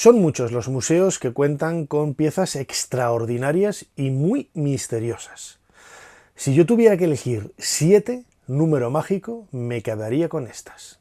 Son muchos los museos que cuentan con piezas extraordinarias y muy misteriosas. Si yo tuviera que elegir 7, número mágico, me quedaría con estas.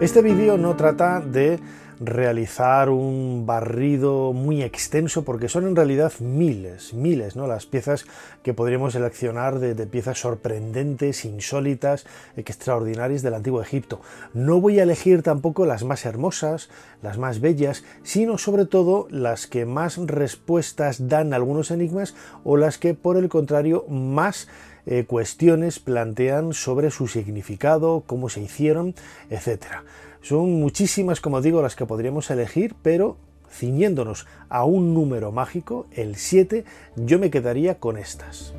Este vídeo no trata de realizar un barrido muy extenso porque son en realidad miles, ¿no? Las piezas que podríamos seleccionar de piezas sorprendentes, insólitas, extraordinarias del Antiguo Egipto. No voy a elegir tampoco las más hermosas, las más bellas, sino sobre todo las que más respuestas dan a algunos enigmas o las que por el contrario más cuestiones plantean sobre su significado, cómo se hicieron, etc. Son muchísimas, como digo, las que podríamos elegir, pero ciñéndonos a un número mágico, el 7, yo me quedaría con estas.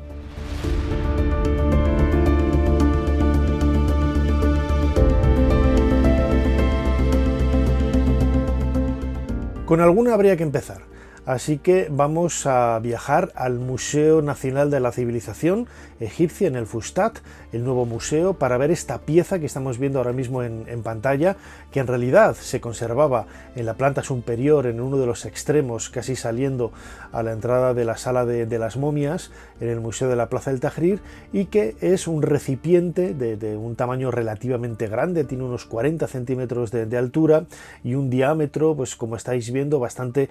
Con alguna habría que empezar. Así que vamos a viajar al Museo Nacional de la Civilización Egipcia en el Fustat, el nuevo museo, para ver esta pieza que estamos viendo ahora mismo en pantalla, que en realidad se conservaba en la planta superior, en uno de los extremos, casi saliendo a la entrada de la sala de las momias, en el Museo de la Plaza del Tahrir, y que es un recipiente de un tamaño relativamente grande, tiene unos 40 centímetros de altura y un diámetro, pues como estáis viendo, bastante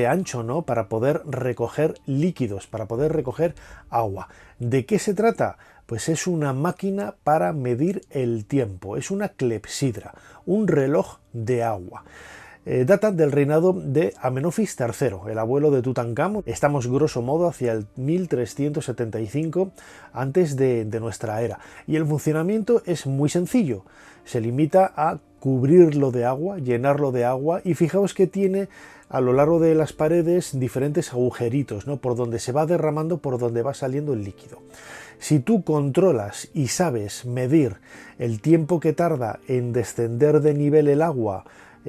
ancho, ¿no? Para poder recoger líquidos, para poder recoger agua. ¿De qué se trata? Pues es una máquina para medir el tiempo, es una clepsidra, un reloj de agua. Data del reinado de Amenofis III, el abuelo de Tutankamón. Estamos grosso modo hacia el 1375 antes de nuestra era. Y el funcionamiento es muy sencillo. Se limita a cubrirlo de agua, llenarlo de agua, y fijaos que tiene a lo largo de las paredes diferentes agujeritos, ¿no? Por donde se va derramando, por donde va saliendo el líquido. Si tú controlas y sabes medir el tiempo que tarda en descender de nivel el agua,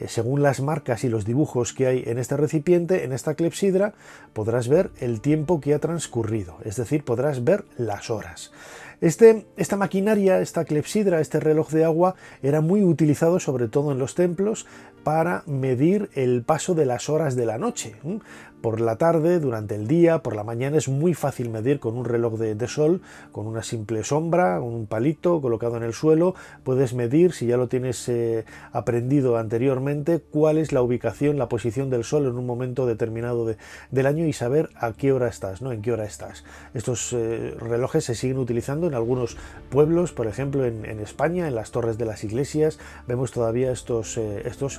según las marcas y los dibujos que hay en este recipiente, en esta clepsidra, podrás ver el tiempo que ha transcurrido, es decir, podrás ver las horas. Esta maquinaria, esta clepsidra, este reloj de agua, era muy utilizado sobre todo en los templos para medir el paso de las horas de la noche. Por la tarde, durante el día, por la mañana es muy fácil medir con un reloj de sol, con una simple sombra, un palito colocado en el suelo. Puedes medir, si ya lo tienes aprendido anteriormente, cuál es la ubicación, la posición del sol en un momento determinado del año y saber a qué hora estás, ¿no? En qué hora estás. Estos relojes se siguen utilizando en algunos pueblos, por ejemplo en España, en las torres de las iglesias, vemos todavía estos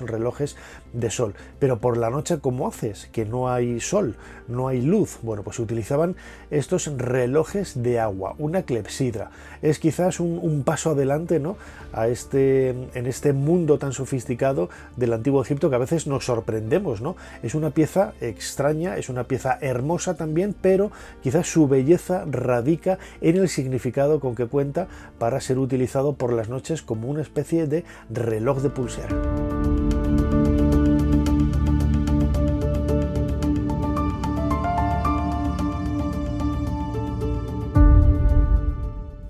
relojes de sol. Pero por la noche, ¿cómo haces? Que no hay sol, no hay luz. Bueno, pues se utilizaban estos relojes de agua, una clepsidra. Es quizás un paso adelante, ¿no? En este mundo tan sofisticado del Antiguo Egipto, que a veces nos sorprendemos, ¿no? Es una pieza extraña, es una pieza hermosa también, pero quizás su belleza radica en el significado con que cuenta para ser utilizado por las noches como una especie de reloj de pulsera.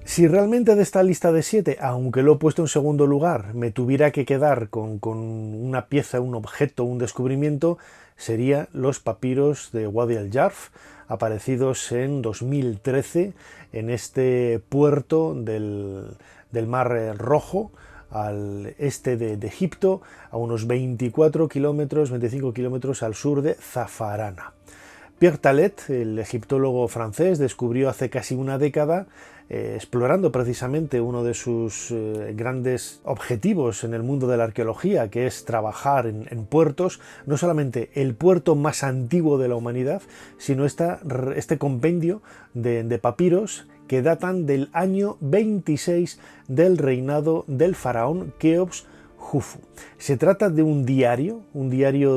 Si realmente de esta lista de 7, aunque lo he puesto en segundo lugar, me tuviera que quedar con una pieza, un objeto, un descubrimiento, serían los papiros de Wadi al-Jarf, aparecidos en 2013 en este puerto del Mar Rojo, al este de Egipto, a unos 25 kilómetros al sur de Zafarana. Pierre Talet, el egiptólogo francés, descubrió hace casi una década, explorando precisamente uno de sus grandes objetivos en el mundo de la arqueología, que es trabajar en puertos, no solamente el puerto más antiguo de la humanidad, sino este compendio de papiros que datan del año 26 del reinado del faraón Keops, Jufu. Se trata de un diario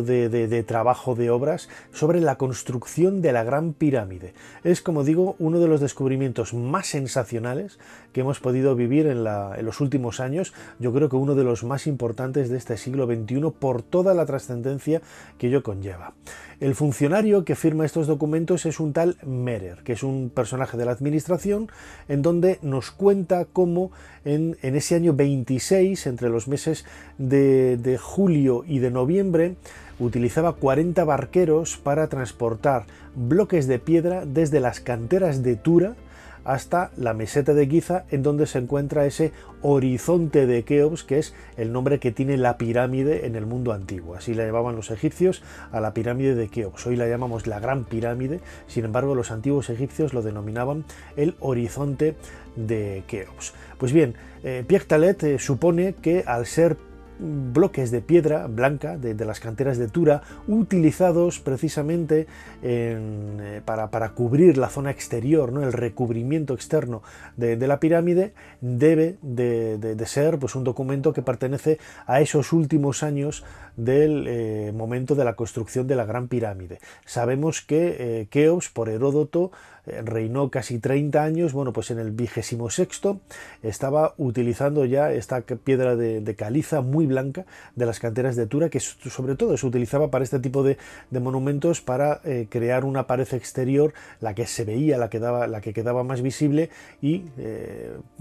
de trabajo de obras sobre la construcción de la Gran Pirámide. Es, como digo, uno de los descubrimientos más sensacionales que hemos podido vivir en los últimos años. Yo creo que uno de los más importantes de este siglo XXI por toda la trascendencia que ello conlleva. El funcionario que firma estos documentos es un tal Merer, que es un personaje de la administración, en donde nos cuenta cómo en ese año 26, entre los meses de julio y de noviembre, utilizaba 40 barqueros para transportar bloques de piedra desde las canteras de Tura hasta la meseta de Giza, en donde se encuentra ese horizonte de Keops, que es el nombre que tiene la pirámide en el mundo antiguo. Así la llamaban los egipcios a la pirámide de Keops. Hoy la llamamos la Gran Pirámide, sin embargo los antiguos egipcios lo denominaban el horizonte de Keops. Pues bien, Pierre Talet supone que al ser bloques de piedra blanca de las canteras de Tura, utilizados precisamente para cubrir la zona exterior, ¿no? El recubrimiento externo de la pirámide, debe de ser pues, un documento que pertenece a esos últimos años del momento de la construcción de la Gran Pirámide. Sabemos que Keops, por Heródoto, reinó casi 30 años. Bueno, pues en el 26º estaba utilizando ya esta piedra de caliza muy blanca de las canteras de Tura, que sobre todo se utilizaba para este tipo de monumentos, para crear una pared exterior, la que se veía, la que quedaba más visible y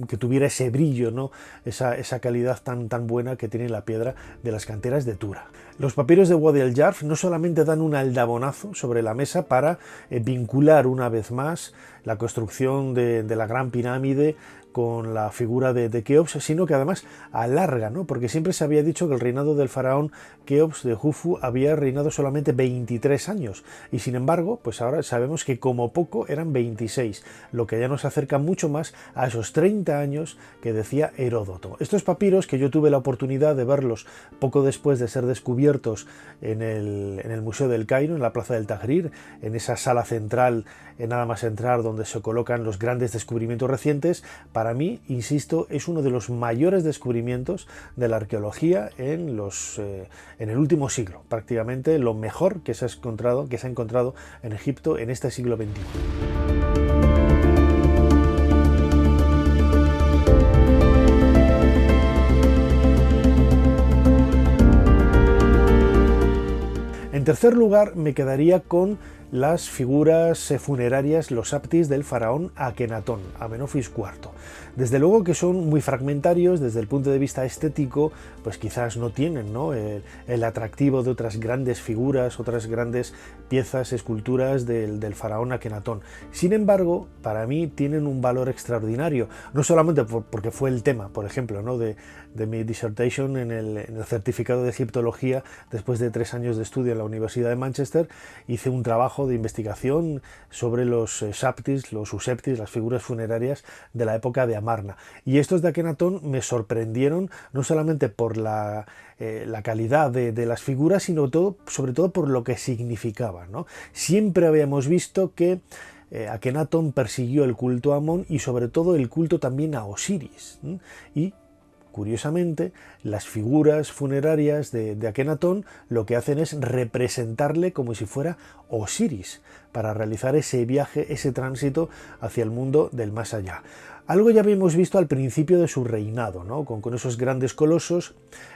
que tuviera ese brillo, ¿no? esa calidad tan buena que tiene la piedra de las canteras de Tura. Los papiros de Wadi el-Jarf no solamente dan un aldabonazo sobre la mesa para vincular una vez más la construcción de la Gran Pirámide con la figura de Keops, sino que además alarga, ¿no? Porque siempre se había dicho que el reinado del faraón Keops de Jufu había reinado solamente 23 años, y sin embargo, pues ahora sabemos que como poco eran 26, lo que ya nos acerca mucho más a esos 30 años que decía Heródoto. Estos papiros, que yo tuve la oportunidad de verlos poco después de ser descubiertos en el Museo del Cairo, en la Plaza del Tahrir, en esa sala central, nada más entrar, donde se colocan los grandes descubrimientos recientes, para mí, insisto, es uno de los mayores descubrimientos de la arqueología en el último siglo, prácticamente lo mejor que se ha encontrado en Egipto en este siglo XXI. En tercer lugar, me quedaría con las figuras funerarias, los aptis del faraón Akenatón, Amenofis IV. Desde luego que son muy fragmentarios desde el punto de vista estético, pues quizás no tienen, ¿no? el atractivo de otras grandes figuras, otras grandes piezas, esculturas del faraón Akenatón. Sin embargo, para mí tienen un valor extraordinario, no solamente porque fue el tema, por ejemplo, ¿no? de mi dissertation en el certificado de egiptología. Después de 3 años de estudio en la Universidad de Manchester, hice un trabajo de investigación sobre los saptis, los useptis, las figuras funerarias de la época de Amarna. Y estos de Akenatón me sorprendieron, no solamente por la calidad de las figuras, sino sobre todo por lo que significaban, ¿no? Siempre habíamos visto que Akenatón persiguió el culto a Amón y sobre todo el culto también a Osiris, ¿sí? Y curiosamente, las figuras funerarias de Akenatón lo que hacen es representarle como si fuera Osiris, para realizar ese viaje, ese tránsito hacia el mundo del más allá. Algo ya habíamos visto al principio de su reinado, ¿no? con esos grandes colosos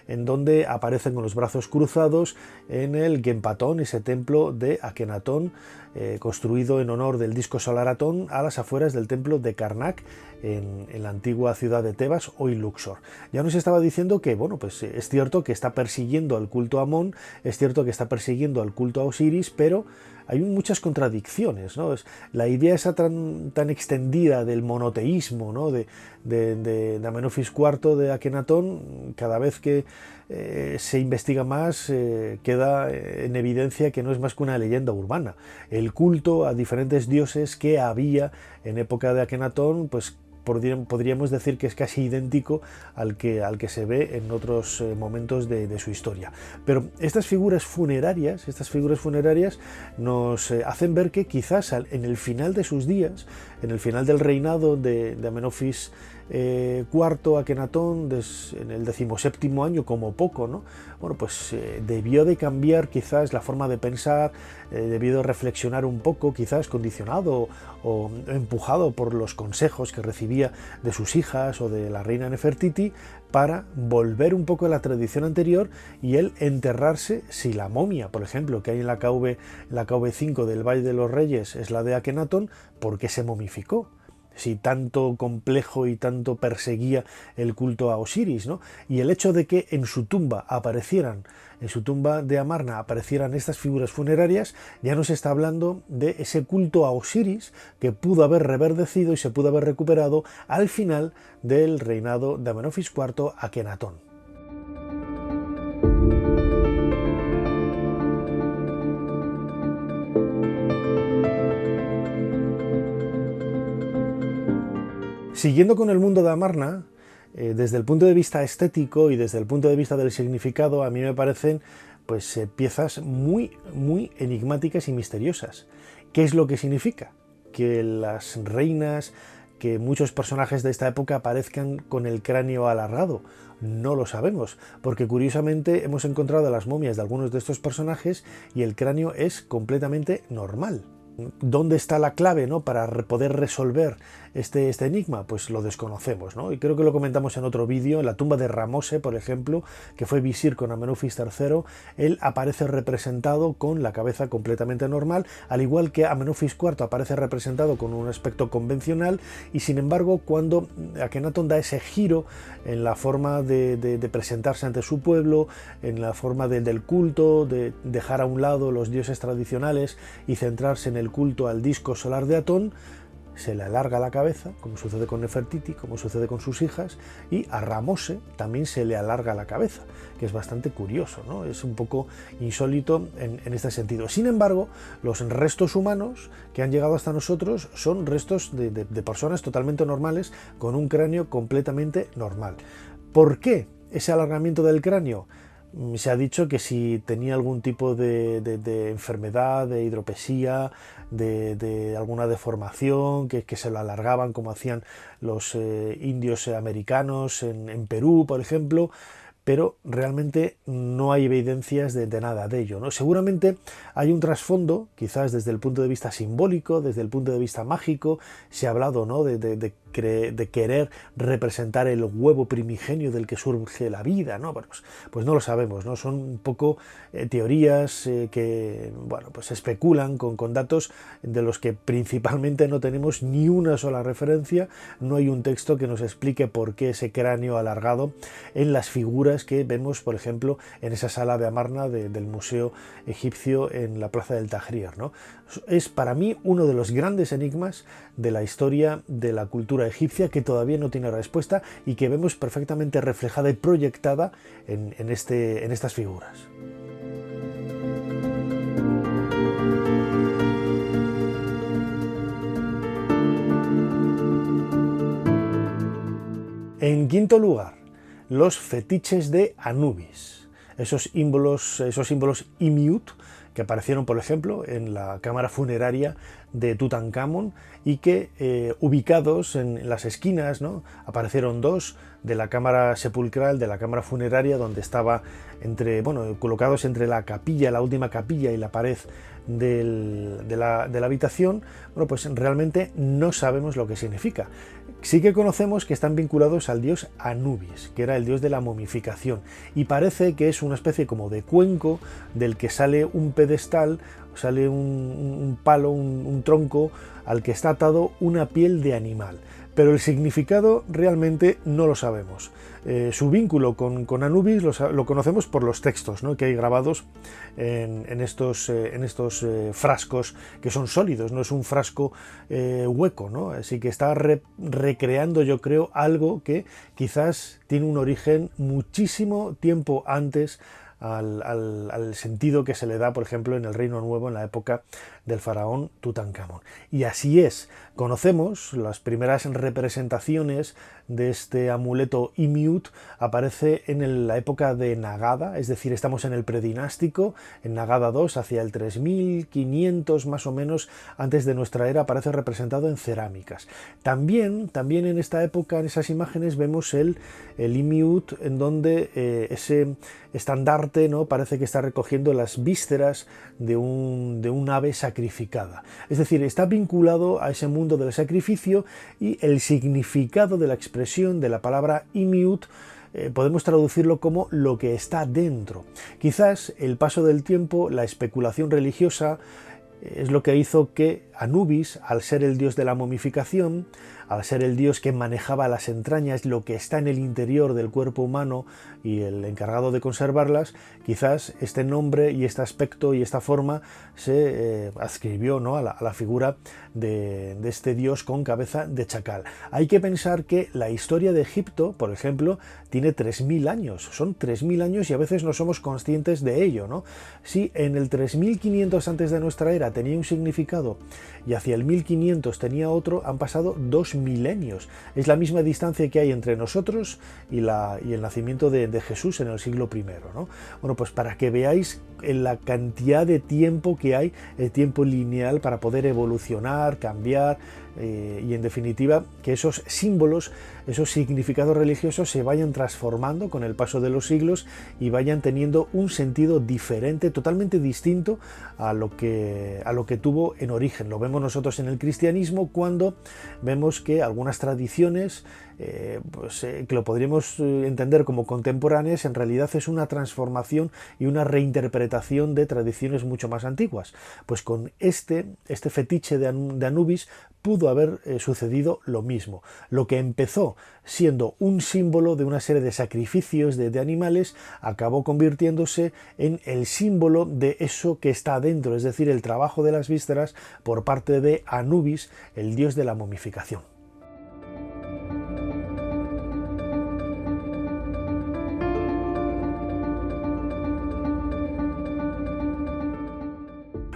en donde aparecen con los brazos cruzados en el Genpatón, ese templo de Akenatón, construido en honor del disco solar Atón a las afueras del templo de Karnak, en la antigua ciudad de Tebas, hoy Luxor. Ya nos estaba diciendo que, bueno, pues es cierto que está persiguiendo al culto a Amón, es cierto que está persiguiendo al culto a Osiris, pero hay muchas contradicciones, ¿no? La idea esa tan extendida del monoteísmo, ¿no? de Amenofis IV de Akenatón, cada vez que se investiga más, queda en evidencia que no es más que una leyenda urbana. El culto a diferentes dioses que había en época de Akenatón, pues podríamos decir que es casi idéntico al que se ve en otros momentos de su historia. Pero estas figuras funerarias nos hacen ver que quizás en el final de sus días, en el final del reinado de Amenofis IV Akenatón, en el 17º año como poco, ¿no? Bueno, pues debió de cambiar quizás la forma de pensar, debió de reflexionar un poco, quizás condicionado o empujado por los consejos que recibía de sus hijas o de la reina Nefertiti, para volver un poco a la tradición anterior y él enterrarse. Si la momia, por ejemplo, que hay en la KV5 del Valle de los Reyes es la de Akenatón, ¿por qué se momificó? Si tanto complejo y tanto perseguía el culto a Osiris, ¿no? Y el hecho de que en su tumba en su tumba de Amarna aparecieran estas figuras funerarias, ya nos está hablando de ese culto a Osiris que pudo haber reverdecido y se pudo haber recuperado al final del reinado de Amenofis IV Akenatón. Siguiendo con el mundo de Amarna, desde el punto de vista estético y desde el punto de vista del significado, a mí me parecen pues, piezas muy enigmáticas y misteriosas. ¿Qué es lo que significa? Que las reinas, que muchos personajes de esta época aparezcan con el cráneo alargado. No lo sabemos, porque curiosamente hemos encontrado las momias de algunos de estos personajes y el cráneo es completamente normal. ¿Dónde está la clave, ¿no?, para poder resolver este enigma? Pues lo desconocemos, ¿no? Y creo que lo comentamos en otro vídeo. En la tumba de Ramose, por ejemplo, que fue visir con Amenofis III, él aparece representado con la cabeza completamente normal, al igual que Amenofis IV aparece representado con un aspecto convencional, y sin embargo, cuando Akenatón da ese giro en la forma de presentarse ante su pueblo, en la forma del culto, de dejar a un lado los dioses tradicionales y centrarse en el culto al disco solar de Atón, se le alarga la cabeza, como sucede con Nefertiti, como sucede con sus hijas, y a Ramose también se le alarga la cabeza, que es bastante curioso, ¿no? Es un poco insólito en este sentido. Sin embargo, los restos humanos que han llegado hasta nosotros son restos de personas totalmente normales, con un cráneo completamente normal. ¿Por qué ese alargamiento del cráneo? Se ha dicho que si tenía algún tipo de enfermedad, de hidropesía, de alguna deformación, que se lo alargaban como hacían los indios americanos en Perú, por ejemplo, pero realmente no hay evidencias de nada de ello, ¿no? Seguramente hay un trasfondo, quizás desde el punto de vista simbólico, desde el punto de vista mágico. Se ha hablado, ¿no?, de querer representar el huevo primigenio del que surge la vida, ¿no? Bueno, pues no lo sabemos, ¿no? Son un poco teorías que, bueno, pues especulan con datos de los que principalmente no tenemos ni una sola referencia. No hay un texto que nos explique por qué ese cráneo alargado en las figuras que vemos, por ejemplo, en esa sala de Amarna del Museo Egipcio en la Plaza del Tahrir, ¿no? Es para mí uno de los grandes enigmas de la historia de la cultura egipcia, que todavía no tiene respuesta y que vemos perfectamente reflejada y proyectada en estas figuras. En quinto lugar, los fetiches de Anubis, esos símbolos Imiut que aparecieron, por ejemplo, en la cámara funeraria de Tutankamón y que ubicados en las esquinas, ¿no?, aparecieron dos de la cámara sepulcral, de la cámara funeraria, donde estaba colocados entre la capilla, la última capilla y la pared de la habitación. Bueno, pues realmente no sabemos lo que significa. Sí que conocemos que están vinculados al dios Anubis, que era el dios de la momificación, y parece que es una especie como de cuenco del que sale un pedestal, sale un palo, un tronco al que está atado una piel de animal. Pero el significado realmente no lo sabemos. Su vínculo con Anubis lo conocemos por los textos, ¿no?, que hay grabados en estos frascos que son sólidos, no es un frasco hueco, ¿no? Así que está recreando, yo creo, algo que quizás tiene un origen muchísimo tiempo antes al sentido que se le da, por ejemplo, en el Reino Nuevo en la época del faraón Tutankamón. Y así es, conocemos las primeras representaciones de este amuleto Imiut, aparece en la época de Nagada, es decir, estamos en el predinástico, en Nagada II, hacia el 3500 más o menos antes de nuestra era, aparece representado en cerámicas. También en esta época, en esas imágenes, vemos el Imiut, en donde ese estandarte, ¿no?, parece que está recogiendo las vísceras de un ave sacrificada. Es decir, está vinculado a ese mundo del sacrificio, y el significado de la expresión de la palabra Imiut podemos traducirlo como lo que está dentro. Quizás el paso del tiempo, la especulación religiosa, es lo que hizo que Anubis, al ser el dios de la momificación, al ser el dios que manejaba las entrañas, lo que está en el interior del cuerpo humano y el encargado de conservarlas, quizás este nombre y este aspecto y esta forma se adscribió, ¿no?, a la figura de este dios con cabeza de chacal. Hay que pensar que la historia de Egipto, por ejemplo, tiene 3000 años, son 3000 años, y a veces no somos conscientes de ello, ¿no? Si en el 3500 antes de nuestra era tenía un significado y hacia el 1500 tenía otro, han pasado 2 milenios. Es la misma distancia que hay entre nosotros y el nacimiento de Jesús en el siglo I, ¿no? Bueno, pues para que veáis la cantidad de tiempo que hay, el tiempo lineal para poder evolucionar, cambiar, y en definitiva que esos símbolos, esos significados religiosos se vayan transformando con el paso de los siglos y vayan teniendo un sentido diferente, totalmente distinto a lo que tuvo en origen. Lo vemos nosotros en el cristianismo cuando vemos que algunas tradiciones que lo podríamos entender como contemporáneas, en realidad es una transformación y una reinterpretación de tradiciones mucho más antiguas. Pues con este fetiche de Anubis pudo haber sucedido lo mismo. Lo que empezó siendo un símbolo de una serie de sacrificios de animales acabó convirtiéndose en el símbolo de eso que está adentro, es decir, el trabajo de las vísceras por parte de Anubis, el dios de la momificación.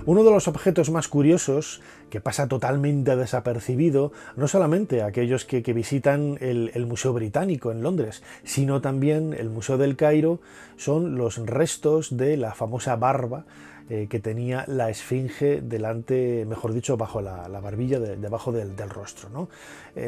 Uno de los objetos más curiosos, que pasa totalmente desapercibido, no solamente a aquellos que visitan el Museo Británico en Londres, sino también el Museo del Cairo, son los restos de la famosa barba que tenía la esfinge delante, mejor dicho, bajo la barbilla, debajo del rostro, ¿no?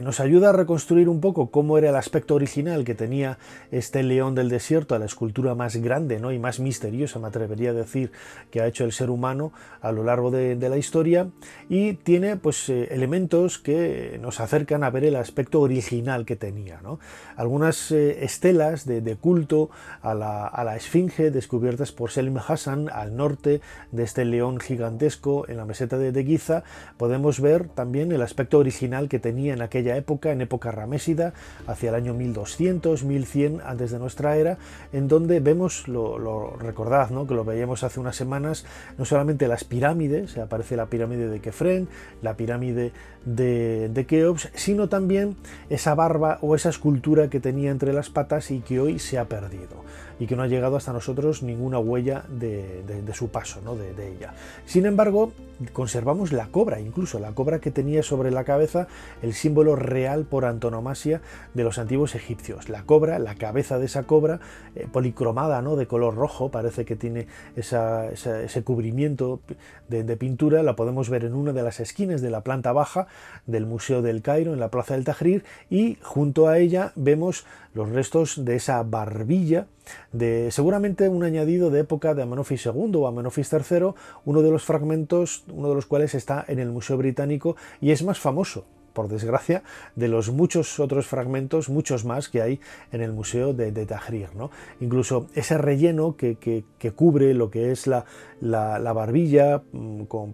Nos ayuda a reconstruir un poco cómo era el aspecto original que tenía este león del desierto, la escultura más grande, ¿no?, y más misteriosa, me atrevería a decir, que ha hecho el ser humano a lo largo de la historia, y tiene pues elementos que nos acercan a ver el aspecto original que tenía, ¿no? Algunas estelas de culto a la esfinge descubiertas por Selim Hassan al norte de este león gigantesco en la meseta de Giza. Podemos ver también el aspecto original que tenía en aquella época, en época ramésida, hacia el año 1200, 1100 antes de nuestra era, en donde vemos, recordad, ¿no?, que lo veíamos hace unas semanas, no solamente las pirámides, aparece la pirámide de Kefren, la pirámide de Keops, sino también esa barba o esa escultura que tenía entre las patas y que hoy se ha perdido y que no ha llegado hasta nosotros ninguna huella de su paso, ¿no?, de ella. Sin embargo, conservamos la cobra, incluso la cobra que tenía sobre la cabeza, el símbolo real por antonomasia de los antiguos egipcios. La cobra, la cabeza de esa cobra, policromada, ¿no?, de color rojo, parece que tiene ese cubrimiento de pintura, la podemos ver en una de las esquinas de la planta baja del Museo del Cairo, en la Plaza del Tahrir, y junto a ella vemos los restos de esa barbilla, de seguramente un añadido de época de Amenofis II o Amenofis III, uno de los fragmentos, uno de los cuales está en el Museo Británico y es más famoso, por desgracia, de los muchos otros fragmentos, muchos más que hay en el Museo de Tahrir, ¿no? Incluso ese relleno que cubre lo que es la barbilla,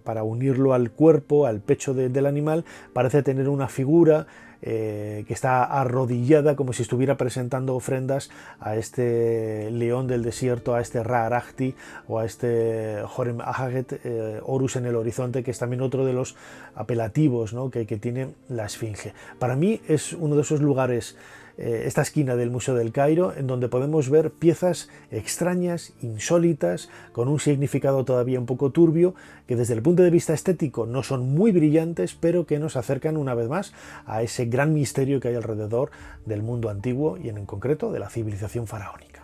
para unirlo al cuerpo, al pecho del animal, parece tener una figura que está arrodillada, como si estuviera presentando ofrendas a este león del desierto, a este Ra-Arachti o a este Horem Ahaget, Horus en el horizonte, que es también otro de los apelativos, ¿no?, que tiene la esfinge. Para mí es uno de esos lugares esta esquina del Museo del Cairo, en donde podemos ver piezas extrañas, insólitas, con un significado todavía un poco turbio, que desde el punto de vista estético no son muy brillantes, pero que nos acercan una vez más a ese gran misterio que hay alrededor del mundo antiguo y en concreto de la civilización faraónica.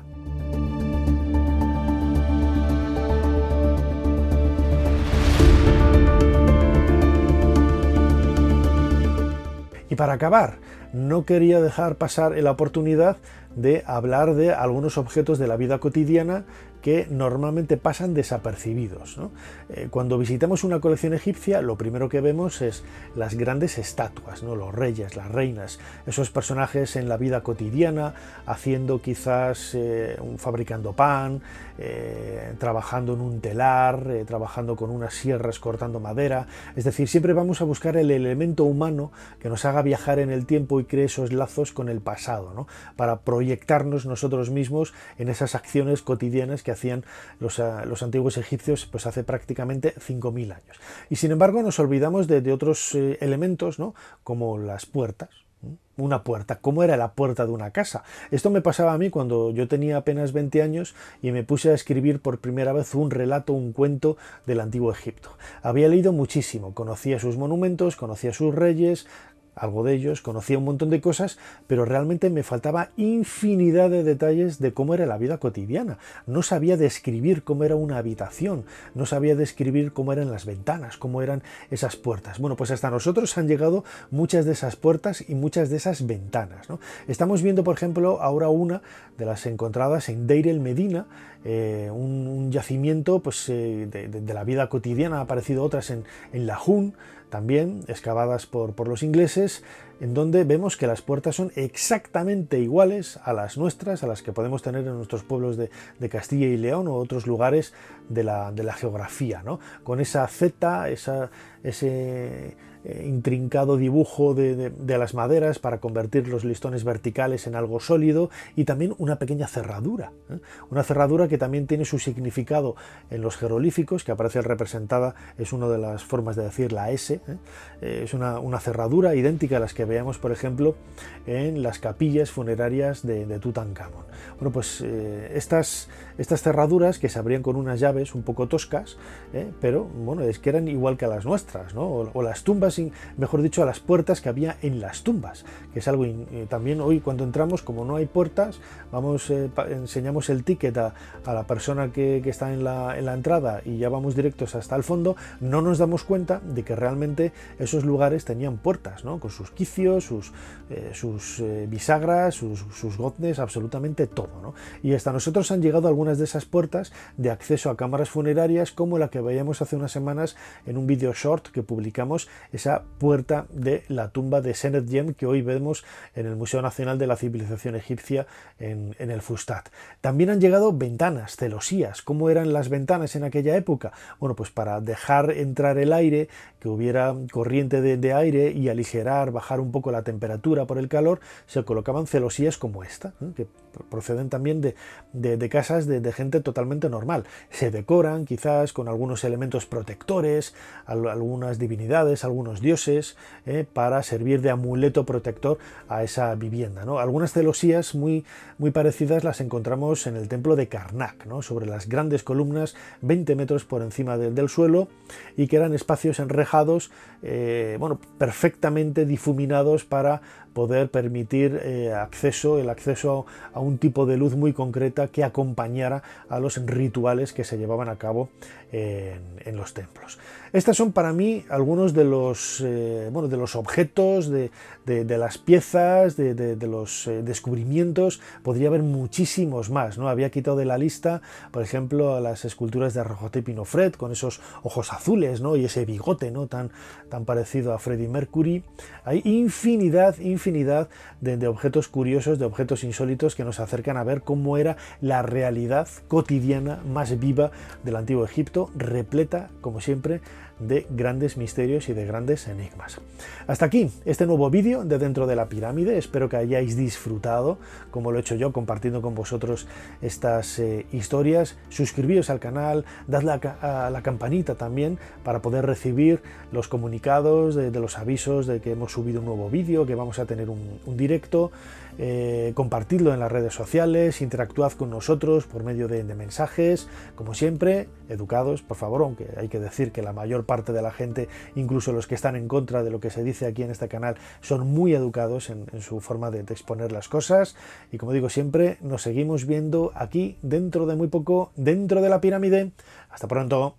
Y para acabar, no quería dejar pasar la oportunidad de hablar de algunos objetos de la vida cotidiana que normalmente pasan desapercibidos, ¿no? Cuando visitamos una colección egipcia, lo primero que vemos es las grandes estatuas, ¿no? Los reyes, las reinas, esos personajes en la vida cotidiana, haciendo quizás fabricando pan, trabajando en un telar, trabajando con unas sierras cortando madera. Es decir, siempre vamos a buscar el elemento humano que nos haga viajar en el tiempo y cree esos lazos con el pasado, ¿no? Para proyectarnos nosotros mismos en esas acciones cotidianas que hacían los antiguos egipcios pues hace prácticamente 5.000 años. Y sin embargo nos olvidamos de otros elementos, ¿no? Como las puertas. Una puerta, ¿cómo era la puerta de una casa? Esto me pasaba a mí cuando yo tenía apenas 20 años y me puse a escribir por primera vez un relato, un cuento del antiguo Egipto. Había leído muchísimo, conocía sus monumentos, conocía sus reyes, algo de ellos, conocía un montón de cosas, pero realmente me faltaba infinidad de detalles de cómo era la vida cotidiana. No sabía describir cómo era una habitación, no sabía describir cómo eran las ventanas, cómo eran esas puertas. Bueno, pues hasta nosotros han llegado muchas de esas puertas y muchas de esas ventanas, ¿no? Estamos viendo, por ejemplo, ahora una de las encontradas en Deir el Medina, un yacimiento pues, de la vida cotidiana. Ha aparecido otras en Lajún, también excavadas por los ingleses, en donde vemos que las puertas son exactamente iguales a las nuestras, a las que podemos tener en nuestros pueblos de Castilla y León o otros lugares de la geografía, ¿no? Con esa Z, ese intrincado dibujo de las maderas para convertir los listones verticales en algo sólido, y también una pequeña cerradura, una cerradura que también tiene su significado en los jeroglíficos, que aparece representada, es una de las formas de decir la S, es una cerradura idéntica a las que veamos, por ejemplo, en las capillas funerarias de Tutankamón. Bueno, pues estas cerraduras, que se abrían con unas llaves un poco toscas, pero bueno, es que eran igual que a las nuestras, ¿no? O las tumbas, mejor dicho, a las puertas que había en las tumbas, que es algo también hoy cuando entramos, como no hay puertas, enseñamos el ticket a la persona que está en la entrada y ya vamos directos hasta el fondo, no nos damos cuenta de que realmente esos lugares tenían puertas, ¿no? Con sus quicios, sus bisagras, sus goznes, absolutamente todo, ¿no? Y hasta nosotros han llegado algunas de esas puertas de acceso a cámaras funerarias, como la que veíamos hace unas semanas en un vídeo short que publicamos, esa puerta de la tumba de Senetjem que hoy vemos en el Museo Nacional de la Civilización Egipcia en el Fustat. También han llegado ventanas, celosías. ¿Cómo eran las ventanas en aquella época? Bueno, pues para dejar entrar el aire, que hubiera corriente de aire y aligerar, bajar un poco la temperatura por el calor, se colocaban celosías como esta, que proceden también de casas de gente totalmente normal. Se decoran quizás con algunos elementos protectores, algunas divinidades, algunos dioses, para servir de amuleto protector a esa vivienda, ¿no? Algunas celosías muy parecidas las encontramos en el templo de Karnak, ¿no? Sobre las grandes columnas 20 metros por encima del suelo, y que eran espacios enrejados, bueno, perfectamente difuminados para poder permitir el acceso a un tipo de luz muy concreta que acompañara a los rituales que se llevaban a cabo en los templos. Estas son para mí algunos de los objetos, de las piezas, de los descubrimientos. Podría haber muchísimos más, ¿no? Había quitado de la lista, por ejemplo, las esculturas de Arjotep y Nofret con esos ojos azules, ¿no? Y ese bigote, ¿no? tan parecido a Freddie Mercury. Hay infinidad de objetos curiosos, de objetos insólitos que nos acercan a ver cómo era la realidad cotidiana más viva del Antiguo Egipto, repleta, como siempre, de grandes misterios y de grandes enigmas. Hasta aquí este nuevo vídeo de Dentro de la Pirámide. Espero que hayáis disfrutado, como lo he hecho yo, compartiendo con vosotros estas historias. Suscribíos al canal, dadle a la campanita también para poder recibir los comunicados de los avisos de que hemos subido un nuevo vídeo, que vamos a tener un directo. Compartidlo en las redes sociales, interactuad con nosotros por medio de mensajes, como siempre, educados, por favor, aunque hay que decir que la mayor parte de la gente, incluso los que están en contra de lo que se dice aquí en este canal, son muy educados en su forma de exponer las cosas. Y como digo siempre, nos seguimos viendo aquí dentro de muy poco, dentro de la pirámide. Hasta pronto.